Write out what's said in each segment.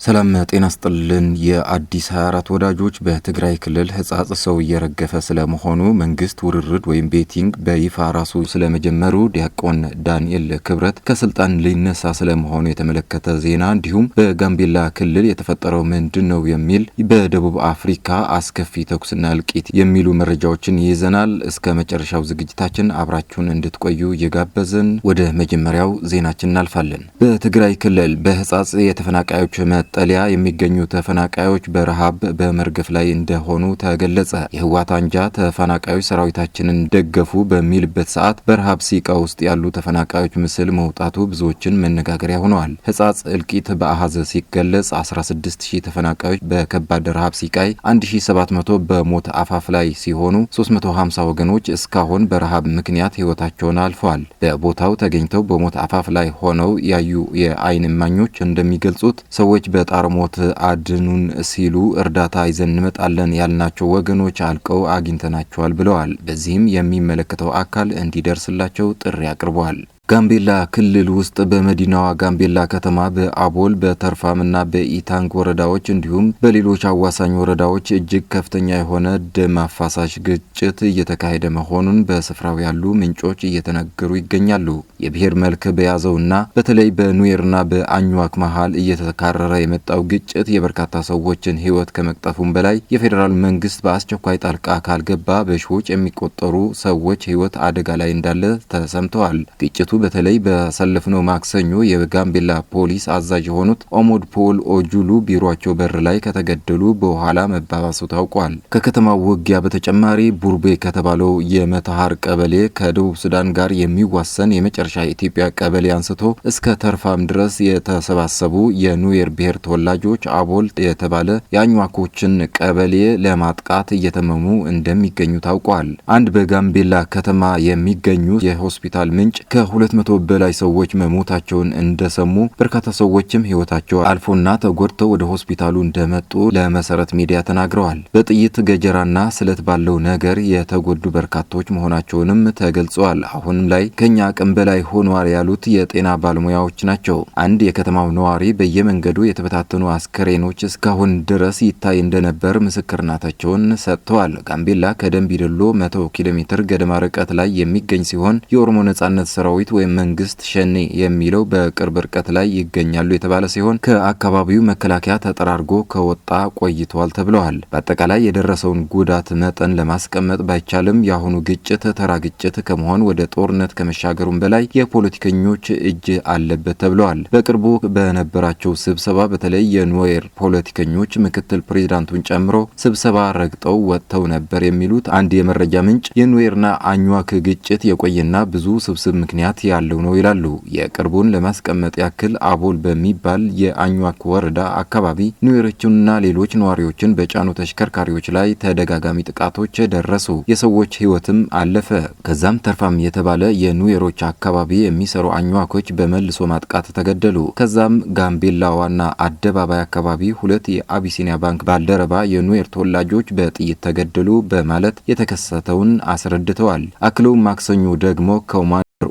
ሰላም ጤና ይስጥልን የአዲስ 24 ወዳጆች በትግራይ ክልል ህጻጽ ሰው እየረገፈ ስለመሆኑ መንግስት ውርርድ ወይም ቤቲንግ በይፋ ራሱ ስለመጀመሩ ዲያቆን ዳንኤል ክብረት ከስልጣን ሊነሳ ስለመሆኑ የተመለከተ ዜና እንዲሁም በጋምቤላ ክልል የተፈጠረው ምንድነው የሚል በደቡብ አፍሪካ አስከፊ ተኩስና እልቂት የሚሉ መረጃዎችን ይዘናል። እስከ መጨረሻው ዝግጅታችን አብራችሁን እንድትቆዩ እየጋበዝን ወደ መጀመሪያው ዜናችን እናልፋለን። በትግራይ ክልል በህጻጽ የተፈናቃዮች ጠሊያ የሚገኙ ተፈናቃዮች በረሃብ በመርገፍ ላይ እንደሆኑ ተገለጸ። የህወሓት አንጃ ተፈናቃዮች ሰራዊታችንን ደገፉ በሚልበት ሰዓት በረሃብ ሲቃ ውስጥ ያሉ ተፈናቃዮች ምስል መውጣቱ ብዙዎችን መነጋገሪያ ሆነዋል። ህጻጽ እልቂት በአሃዝ ሲገለጽ 16000 ተፈናቃዮች በከባድ ረሃብ ሲቃይ 1700 በሞት አፋፍ ላይ ሲሆኑ 350 ወገኖች እስካሁን በረሃብ ምክንያት ህይወታቸውን አልፈዋል። በቦታው ተገኝተው በሞት አፋፍ ላይ ሆነው ያዩ የአይን እማኞች እንደሚገልጹት ሰዎች በጣርሞት አድኑን ሲሉ እርዳታ ይዘን እንመጣለን ያልናቸው ወገኖች አልቀው አግኝተናቸዋል ብለዋል። በዚህም የሚመለከተው አካል እንዲደርስላቸው ጥሪ አቅርበዋል። ጋምቤላ ክልል ውስጥ በመዲናዋ ጋምቤላ ከተማ በአቦል በተርፋምና በኢታንግ ወረዳዎች እንዲሁም በሌሎች አዋሳኝ ወረዳዎች እጅግ ከፍተኛ የሆነ ደም አፋሳሽ ግጭት እየተካሄደ መሆኑን በስፍራው ያሉ ምንጮች እየተናገሩ ይገኛሉ። የብሔር መልክ በያዘውና በተለይ በኑዌርና በአኝዋክ መሃል እየተካረረ የመጣው ግጭት የበርካታ ሰዎችን ህይወት ከመቅጠፉም በላይ የፌዴራል መንግስት በአስቸኳይ ጣልቃ ካልገባ በሺዎች የሚቆጠሩ ሰዎች ህይወት አደጋ ላይ እንዳለ ተሰምተዋል። ግጭቱ በተለይ በሰለፍነው ማክሰኞ የጋምቤላ ፖሊስ አዛዥ የሆኑት ኦሞድ ፖል ኦጁሉ ቢሮአቸው በር ላይ ከተገደሉ በኋላ መባባሱ ታውቋል። ከከተማው ውጊያ በተጨማሪ ቡርቤ ከተባለው የመተሃር ቀበሌ ከደቡብ ሱዳን ጋር የሚዋሰን የመጨረሻ የኢትዮጵያ ቀበሌ አንስቶ እስከ ተርፋም ድረስ የተሰባሰቡ የኑዌር ብሔር ተወላጆች አቦል የተባለ የአኝዋኮችን ቀበሌ ለማጥቃት እየተመሙ እንደሚገኙ ታውቋል። አንድ በጋምቤላ ከተማ የሚገኙ የሆስፒታል ምንጭ ከ200 በላይ ሰዎች መሞታቸውን እንደሰሙ በርካታ ሰዎችም ህይወታቸው አልፎና ተጎድተው ወደ ሆስፒታሉ እንደመጡ ለመሰረት ሚዲያ ተናግረዋል። በጥይት ገጀራና ስለት ባለው ነገር የተጎዱ በርካቶች መሆናቸውንም ተገልጿል። አሁንም ላይ ከኛ አቅም በላይ ሆኗል ያሉት የጤና ባለሙያዎች ናቸው። አንድ የከተማው ነዋሪ በየመንገዱ የተበታተኑ አስከሬኖች እስካሁን ድረስ ይታይ እንደነበር ምስክርናታቸውን ሰጥተዋል። ጋምቤላ ከደንቢ ዶሎ 100 ኪሎ ሜትር ገደማ ርቀት ላይ የሚገኝ ሲሆን የኦሮሞ ነጻነት ሰራዊት ወይም መንግስት ሸኔ የሚለው በቅርብ ርቀት ላይ ይገኛሉ የተባለ ሲሆን ከአካባቢው መከላከያ ተጠራርጎ ከወጣ ቆይቷል ተብለዋል። በአጠቃላይ የደረሰውን ጉዳት መጠን ለማስቀመጥ ባይቻልም የአሁኑ ግጭት ተራ ግጭት ከመሆን ወደ ጦርነት ከመሻገሩም በላይ የፖለቲከኞች እጅ አለበት ተብለዋል። በቅርቡ በነበራቸው ስብሰባ በተለይ የኑዌር ፖለቲከኞች ምክትል ፕሬዝዳንቱን ጨምሮ ስብሰባ ረግጠው ወጥተው ነበር የሚሉት አንድ የመረጃ ምንጭ የኑዌርና አኝዋክ ግጭት የቆየና ብዙ ስብስብ ምክንያት ያለው ነው ይላሉ። የቅርቡን ለማስቀመጥ ያክል አቦል በሚባል የአኝዋክ ወረዳ አካባቢ ኑዌሮችንና ሌሎች ነዋሪዎችን በጫኑ ተሽከርካሪዎች ላይ ተደጋጋሚ ጥቃቶች ደረሱ። የሰዎች ህይወትም አለፈ። ከዛም ተርፋም የተባለ የኑዌሮች አካባቢ የሚሰሩ አኝዋኮች በመልሶ ማጥቃት ተገደሉ። ከዛም ጋምቤላ ዋና አደባባይ አካባቢ 2 የአቢሲኒያ ባንክ ባልደረባ የኑዌር ተወላጆች በጥይት ተገደሉ በማለት የተከሰተውን አስረድተዋል። አክለው ማክሰኞ ደግሞ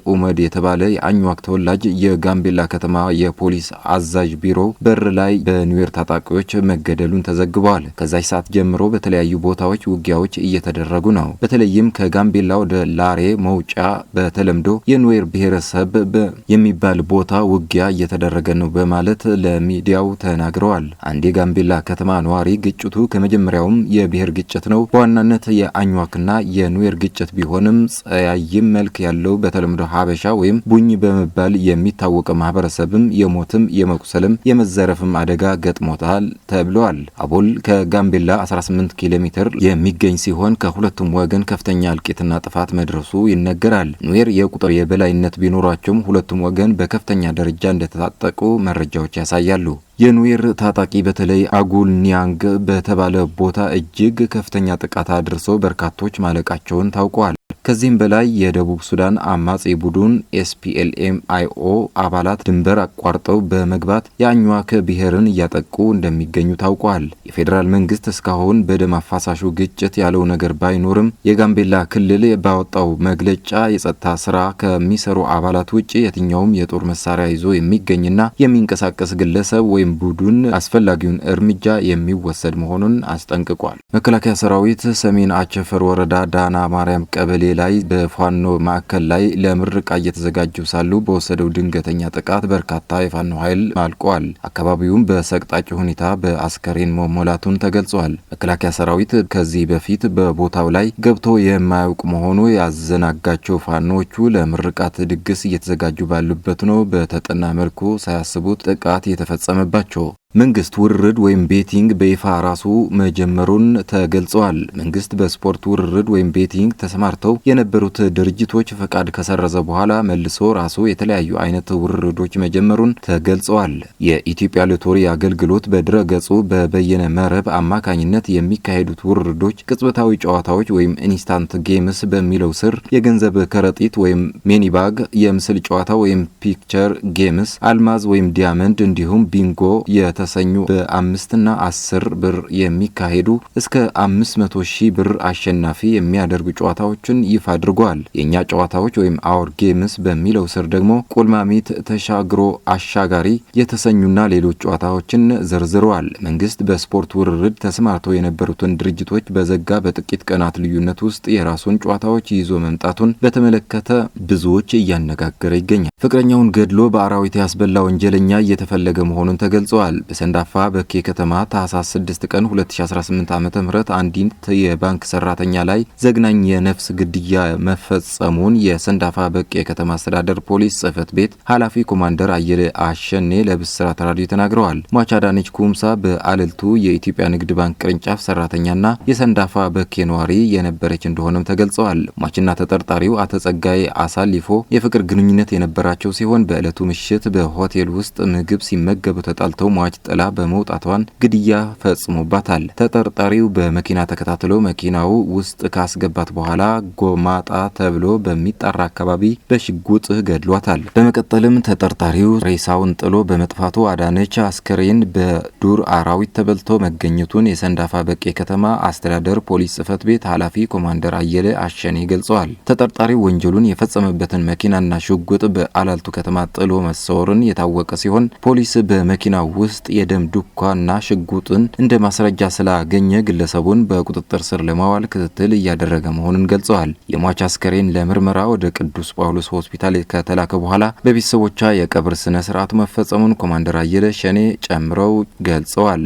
ኡመድ የተባለ የአኝዋክ ተወላጅ የጋምቤላ ከተማ የፖሊስ አዛዥ ቢሮ በር ላይ በኑዌር ታጣቂዎች መገደሉን ተዘግቧል። ከዛች ሰዓት ጀምሮ በተለያዩ ቦታዎች ውጊያዎች እየተደረጉ ነው። በተለይም ከጋምቤላ ወደ ላሬ መውጫ በተለምዶ የኑዌር ብሔረሰብ የሚባል ቦታ ውጊያ እየተደረገ ነው በማለት ለሚዲያው ተናግረዋል። አንድ የጋምቤላ ከተማ ነዋሪ ግጭቱ ከመጀመሪያውም የብሔር ግጭት ነው፣ በዋናነት የአኝዋክና የኑዌር ግጭት ቢሆንም ጸያይም መልክ ያለው በተለምዶ ሀበሻ ወይም ቡኝ በመባል የሚታወቅ ማህበረሰብም የሞትም የመቁሰልም የመዘረፍም አደጋ ገጥሞታል ተብሏል። አቦል ከጋምቤላ 18 ኪሎ ሜትር የሚገኝ ሲሆን ከሁለቱም ወገን ከፍተኛ እልቂትና ጥፋት መድረሱ ይነገራል። ኑዌር የቁጥር የበላይነት ቢኖራቸውም ሁለቱም ወገን በከፍተኛ ደረጃ እንደተታጠቁ መረጃዎች ያሳያሉ። የኑዌር ታጣቂ በተለይ አጉል ኒያንግ በተባለ ቦታ እጅግ ከፍተኛ ጥቃት አድርሶ በርካቶች ማለቃቸውን ታውቋል። ከዚህም በላይ የደቡብ ሱዳን አማጺ ቡድን SPLM-IO አባላት ድንበር አቋርጠው በመግባት የአኟክ ብሔርን እያጠቁ እንደሚገኙ ታውቋል። የፌዴራል መንግስት እስካሁን በደም አፋሳሹ ግጭት ያለው ነገር ባይኖርም የጋምቤላ ክልል ባወጣው መግለጫ የጸጥታ ስራ ከሚሰሩ አባላት ውጭ የትኛውም የጦር መሳሪያ ይዞ የሚገኝና የሚንቀሳቀስ ግለሰብ ወይም ቡድን አስፈላጊውን እርምጃ የሚወሰድ መሆኑን አስጠንቅቋል። መከላከያ ሰራዊት ሰሜን አቸፈር ወረዳ ዳና ማርያም ቀበሌ ላይ በፋኖ ማዕከል ላይ ለምርቃ እየተዘጋጁ ሳሉ በወሰደው ድንገተኛ ጥቃት በርካታ የፋኖ ኃይል አልቋል። አካባቢውም በሰቅጣጭ ሁኔታ በአስከሬን መሞላቱን ተገልጿል። መከላከያ ሰራዊት ከዚህ በፊት በቦታው ላይ ገብቶ የማያውቅ መሆኑ ያዘናጋቸው ፋኖቹ ለምርቃት ድግስ እየተዘጋጁ ባሉበት ነው በተጠና መልኩ ሳያስቡት ጥቃት የተፈጸመባቸው። መንግስት ውርርድ ወይም ቤቲንግ በይፋ ራሱ መጀመሩን ተገልጿል። መንግስት በስፖርት ውርርድ ወይም ቤቲንግ ተሰማርተው የነበሩት ድርጅቶች ፈቃድ ከሰረዘ በኋላ መልሶ ራሱ የተለያዩ አይነት ውርርዶች መጀመሩን ተገልጿል። የኢትዮጵያ ሎተሪ አገልግሎት በድረገጹ በበየነ መረብ አማካኝነት የሚካሄዱት ውርርዶች ቅጽበታዊ ጨዋታዎች ወይም ኢንስታንት ጌምስ በሚለው ስር የገንዘብ ከረጢት ወይም ሚኒባግ፣ የምስል ጨዋታ ወይም ፒክቸር ጌምስ፣ አልማዝ ወይም ዲያመንድ እንዲሁም ቢንጎ የተሰኙ በ5ና 10 ብር የሚካሄዱ እስከ 500,000 ብር አሸናፊ የሚያደርጉ ጨዋታዎችን ይፋ አድርጓል። የኛ ጨዋታዎች ወይም አወር ጌምስ በሚለው ስር ደግሞ ቁልማሚት፣ ተሻግሮ አሻጋሪ የተሰኙና ሌሎች ጨዋታዎችን ዘርዝረዋል። መንግስት በስፖርት ውርርድ ተሰማርተው የነበሩትን ድርጅቶች በዘጋ በጥቂት ቀናት ልዩነት ውስጥ የራሱን ጨዋታዎች ይዞ መምጣቱን በተመለከተ ብዙዎች እያነጋገረ ይገኛል። ፍቅረኛውን ገድሎ በአራዊት ያስበላ ወንጀለኛ እየተፈለገ መሆኑን ተገልጿል። በሰንዳፋ በኬ ከተማ ታህሳስ 6 ቀን 2018 ዓ.ም አንዲት የባንክ ሰራተኛ ላይ ዘግናኝ የነፍስ ግድያ መፈጸሙን የሰንዳፋ በኬ ከተማ አስተዳደር ፖሊስ ጽሕፈት ቤት ኃላፊ ኮማንደር አየለ አሸኔ ለብስራት ራዲዮ ተናግረዋል። ሟች አዳነች ኩምሳ በአለልቱ የኢትዮጵያ ንግድ ባንክ ቅርንጫፍ ሰራተኛና የሰንዳፋ በኬ ነዋሪ የነበረች እንደሆነም ተገልጸዋል። ሟችና ተጠርጣሪው አቶ ጸጋይ አሳሊፎ የፍቅር ግንኙነት የነበራቸው ሲሆን በዕለቱ ምሽት በሆቴል ውስጥ ምግብ ሲመገቡ ተጣልተው ሟች ጥላ በመውጣቷን ግድያ ፈጽሞባታል። ተጠርጣሪው በመኪና ተከታትሎ መኪናው ውስጥ ካስገባት በኋላ ጎማጣ ተብሎ በሚጣራ አካባቢ በሽጉጥ ገድሏታል። በመቀጠልም ተጠርጣሪው ሬሳውን ጥሎ በመጥፋቱ አዳነች አስከሬን በዱር አራዊት ተበልቶ መገኘቱን የሰንዳፋ በቄ ከተማ አስተዳደር ፖሊስ ጽሕፈት ቤት ኃላፊ ኮማንደር አየለ አሸኔ ገልጸዋል። ተጠርጣሪው ወንጀሉን የፈጸመበትን መኪናና ሽጉጥ በአላልቱ ከተማ ጥሎ መሰወሩን የታወቀ ሲሆን ፖሊስ በመኪናው ውስጥ የደም ዱካና ሽጉጥን እንደ ማስረጃ ስላገኘ ግለሰቡን በቁጥጥር ስር ለማዋል ክትትል እያደረገ መሆኑን ገልጸዋል። የሟች አስከሬን ለምርመራ ወደ ቅዱስ ጳውሎስ ሆስፒታል ከተላከ በኋላ በቤተሰቦቿ የቀብር ስነ ስርዓቱ መፈጸሙን ኮማንደር አየለ ሸኔ ጨምረው ገልጸዋል።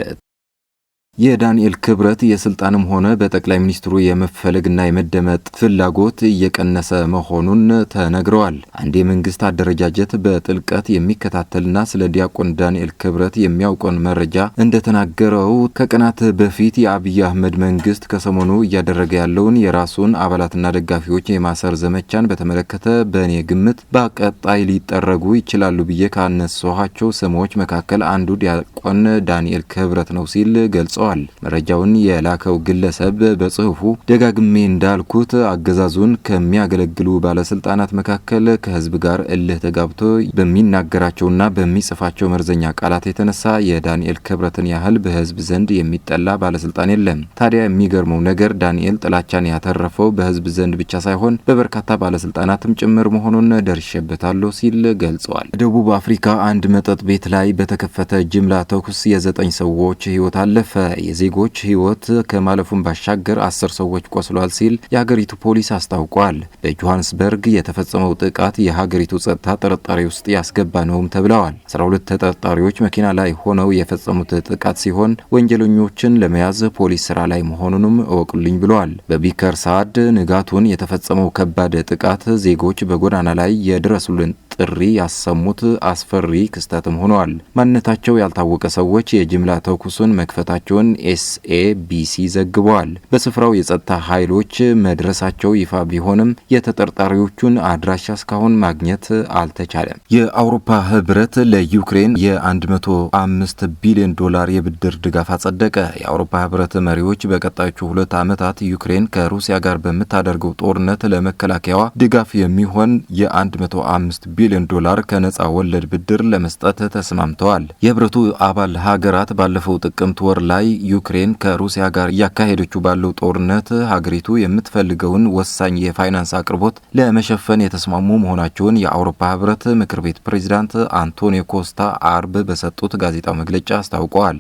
የዳንኤል ክብረት የስልጣንም ሆነ በጠቅላይ ሚኒስትሩ የመፈለግና የመደመጥ ፍላጎት እየቀነሰ መሆኑን ተነግረዋል። አንድ የመንግስት አደረጃጀት በጥልቀት የሚከታተልና ስለ ዲያቆን ዳንኤል ክብረት የሚያውቀውን መረጃ እንደተናገረው ከቀናት በፊት የአብይ አህመድ መንግስት ከሰሞኑ እያደረገ ያለውን የራሱን አባላትና ደጋፊዎች የማሰር ዘመቻን በተመለከተ በእኔ ግምት በቀጣይ ሊጠረጉ ይችላሉ ብዬ ካነሳኋቸው ስሞች መካከል አንዱ ዲያቆን ዳንኤል ክብረት ነው ሲል ገልጸዋል። መረጃውን የላከው ግለሰብ በጽሁፉ ደጋግሜ እንዳልኩት አገዛዙን ከሚያገለግሉ ባለስልጣናት መካከል ከህዝብ ጋር እልህ ተጋብቶ በሚናገራቸውና በሚጽፋቸው መርዘኛ ቃላት የተነሳ የዳንኤል ክብረትን ያህል በህዝብ ዘንድ የሚጠላ ባለስልጣን የለም። ታዲያ የሚገርመው ነገር ዳንኤል ጥላቻን ያተረፈው በህዝብ ዘንድ ብቻ ሳይሆን በበርካታ ባለስልጣናትም ጭምር መሆኑን ደርሼበታለሁ ሲል ገልጸዋል። ደቡብ አፍሪካ አንድ መጠጥ ቤት ላይ በተከፈተ ጅምላ ተኩስ የ9 ሰዎች ህይወት አለፈ። የዜጎች ህይወት ከማለፉን ባሻገር 10 ሰዎች ቆስሏል ሲል የሀገሪቱ ፖሊስ አስታውቋል። በጆሃንስበርግ የተፈጸመው ጥቃት የሀገሪቱ ጸጥታ ጥርጣሬ ውስጥ ያስገባ ነውም ተብለዋል። 12 ተጠርጣሪዎች መኪና ላይ ሆነው የፈጸሙት ጥቃት ሲሆን ወንጀለኞችን ለመያዝ ፖሊስ ስራ ላይ መሆኑንም እወቁልኝ ብለዋል። በቢከር ሳድ ንጋቱን የተፈጸመው ከባድ ጥቃት ዜጎች በጎዳና ላይ የድረሱልን ጥሪ ያሰሙት አስፈሪ ክስተትም ሆኗል። ማንነታቸው ያልታወቀ ሰዎች የጅምላ ተኩሱን መክፈታቸውን ኤስኤቢሲ ዘግበዋል። በስፍራው የጸጥታ ኃይሎች መድረሳቸው ይፋ ቢሆንም የተጠርጣሪዎቹን አድራሻ እስካሁን ማግኘት አልተቻለም። የአውሮፓ ህብረት ለዩክሬን የ105 ቢሊዮን ዶላር የብድር ድጋፍ አጸደቀ። የአውሮፓ ህብረት መሪዎች በቀጣዮቹ 2 ዓመታት ዩክሬን ከሩሲያ ጋር በምታደርገው ጦርነት ለመከላከያዋ ድጋፍ የሚሆን የ105 ቢሊዮን ዶላር ከነጻ ወለድ ብድር ለመስጠት ተስማምተዋል። የህብረቱ አባል ሀገራት ባለፈው ጥቅምት ወር ላይ ዩክሬን ከሩሲያ ጋር እያካሄደችው ባለው ጦርነት ሀገሪቱ የምትፈልገውን ወሳኝ የፋይናንስ አቅርቦት ለመሸፈን የተስማሙ መሆናቸውን የአውሮፓ ህብረት ምክር ቤት ፕሬዚዳንት አንቶኒዮ ኮስታ አርብ በሰጡት ጋዜጣዊ መግለጫ አስታውቀዋል።